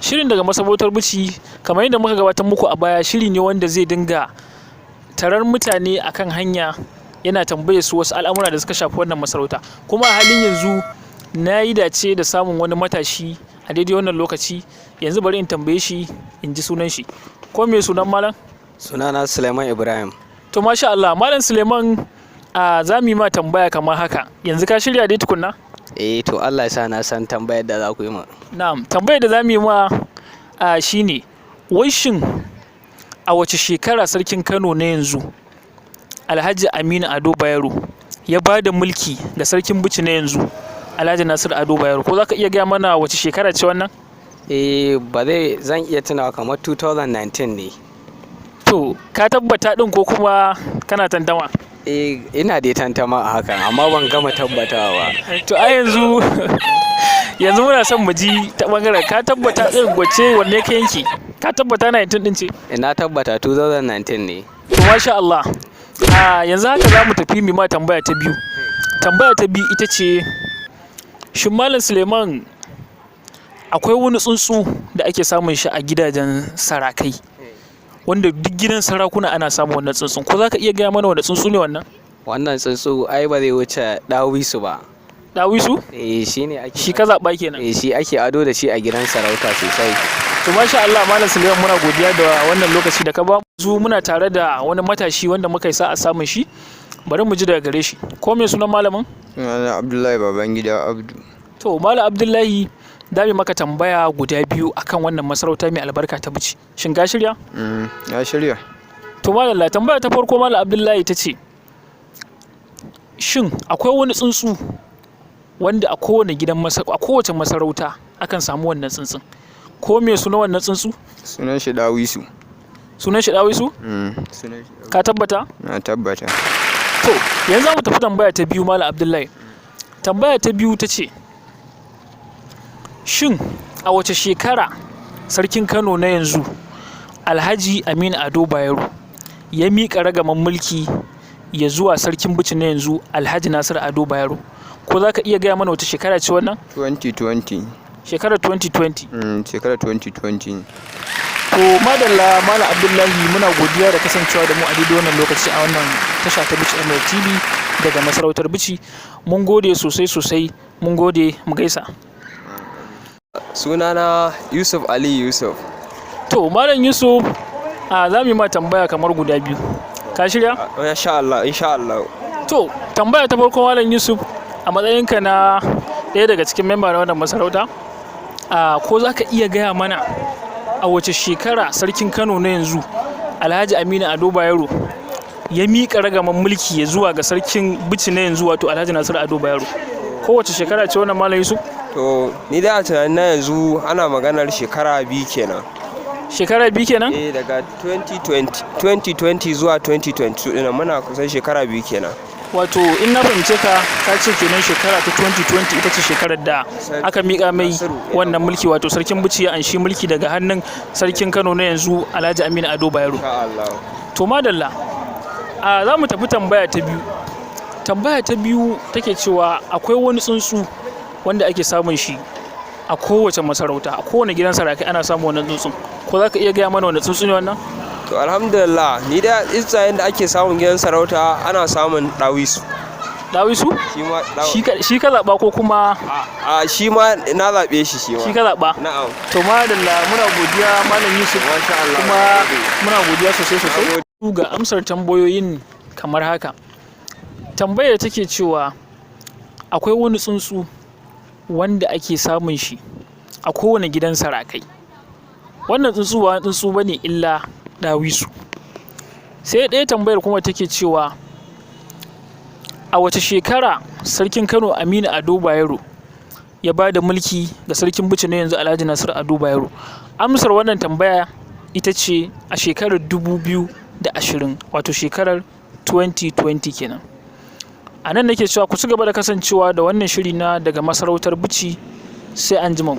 Shirin daga Masarautar Bichi, kamar yadda muka gabatar muku a baya, shiri ne wanda zai dinga tarar mutane akan hanya, yana tambaye su wasu al'amura da suka shafi wannan masarauta. Kuma a halin yanzu na yi dace da samun wani matashi a daidai wannan lokaci. Yanzu bari in tambaye shi in ji sunan shi. Ko me sunan malam? Sunana Suleiman Ibrahim. To masha Allah, malam Suleiman, za mu yi ma tambaya kamar haka. Yanzu ka shirya dai tukunna? To Allah ya sa na san tambayar da za ku yi ma. Na'am, tambayar da za mu yi ma shine, wai shin a wace shekara sarkin Kano na yanzu Alhaji Aminu Ado Bayero ya ba da mulki ga sarkin Bichi na yanzu Alhaji Nasiru Ado Bayero? Ko za ka iya gaya mana wace shekara ce wannan? Ba zan iya tunawa, kamar 2019 ne. To ka tabbata din ko kuma kana tantama? Ina da tantama a hakan, amma ban gama tabbatawa ba. To a yanzu muna son mu ji ta bangaren ka tabbata din gwace wanne ka yanke? Ka tabbata 19 din ce? Ina tabbata 2019 ne. To masha Allah. Yanzu haka za mu tafi mu ma tambaya ta biyu. Tambaya ta biyu ita ce, shin malam Suleiman, akwai wani tsuntsu da ake samun shi a gidajen sarakai, wanda duk gidan sarakuna ana samun wannan tsuntsun? Ko za ka iya gaya mana wanda tsuntsu ne wannan? Wannan tsuntsu ai ba zai wuce ɗawisu ba. Ɗawisu? Shi ne ake. Shi ka zaɓa kenan? Shi ake ado da shi a gidan sarauta sosai. To masha Allah, malam Suleiman, muna godiya da wannan lokaci da ka ba mu. Muna tare da wani matashi wanda muka yi sa'a samun shi. Bari mu ji daga gare shi. Ko me sunan malamin? Sunana Abdullahi Babangida Abdu. To malam Abdullahi, da mu maka tambaya guda biyu akan wannan masarauta mai albarka ta Bichi. Shin ka shirya? Na shirya. To malam, tambaya ta farko malam Abdullahi ta ce, shin akwai wani tsuntsu wanda a kowace masarauta akan samu wannan tsuntsun? Ko me sunan wannan tsuntsu? Sunan shi Dawisu. Sunan shi Dawisu? Sunan shi. Ka tabbata? Na tabbata. To yanzu za mu tafi tambaya ta biyu malam Abdullahi. Tambaya ta biyu ta ce, shin a wace shekara sarkin Kano na yanzu Alhaji Aminu Ado Bayero ya miƙa ragaman mulki ya zuwa sarkin Bichi na yanzu Alhaji Nasiru Ado Bayero? Ko za ka iya gaya mana wace shekara ce wannan? 2020. Shekarar 2020. Shekarar 2020. To madalla malam Abdullahi, muna godiya da kasancewa da mu a daidai wannan lokaci a wannan tasha ta Bichi TV daga Masarautar Bichi. Mun gode sosai, mun gode, mu gaisa. Sunana Yusuf Ali Yusuf. To malam Yusuf, za mu yi ma tambaya kamar guda biyu. Ka shirya? Insha Allah. To tambaya ta farko malam Yusuf, a matsayinka na ɗaya daga cikin memba na wannan masarauta, ko za ka iya gaya mana a wace shekara sarkin Kano na yanzu Alhaji Aminu Ado Bayero ya miƙa ragaman mulki ya zuwa ga sarkin Bichi na yanzu, wato Alhaji Nasiru Ado Bayero? Ko wace shekara ce wannan malam Yusuf? To ni da tunanin na yanzu ana maganar shekara biyu kenan. Shekara biyu kenan? Daga 2020 zuwa 2022 ɗin muna kusan shekara biyu kenan. Wato in na fahimce ka ce kenan shekara ta 2020 ita ce shekarar da aka miƙa mai wannan mulki, wato sarkin Bichi ya anshi mulki daga hannun sarkin Kano na yanzu Alhaji Aminu Ado Bayero. To madalla, za mu tafi tambaya ta biyu. Tambaya ta biyu take cewa, akwai wani tsuntsu wanda ake samun shi a kowace masarauta, a kowane gidan sarakai ana samun wannan tsuntsun. Ko za ka iya gaya mana wanda tsuntsu ne wannan? To alhamdulillah, ni da tsuntsayen da ake samun gidan sarauta ana samun Dawisu. Dawisu? Shi ka zaɓa ko kuma? Shi ma na zaɓe shi. Shi ka zaɓa? Na'am. To madalla, muna godiya malam Yusuf. Masha Allah. Kuma muna godiya sosai. Ga amsar tambayoyin kamar haka. Tambayar take cewa, akwai wani tsuntsu wanda ake samun shi a kowane gidan sarakai. Wannan tsuntsu ba tsuntsu bane illa Dawisu. Sai ɗaya tambayar kuma take cewa, a wace shekara sarkin Kano Aminu Ado Bayero ya ba da mulki ga sarkin Bichi na yanzu Alhaji Nasiru Ado Bayero? Amsar wannan tambaya ita ce a shekarar 2020, wato shekarar 2020 kenan. A nan nake cewa ku ci gaba da kasancewa da wannan shiri na daga Masarautar Bichi. Sai an ji ku.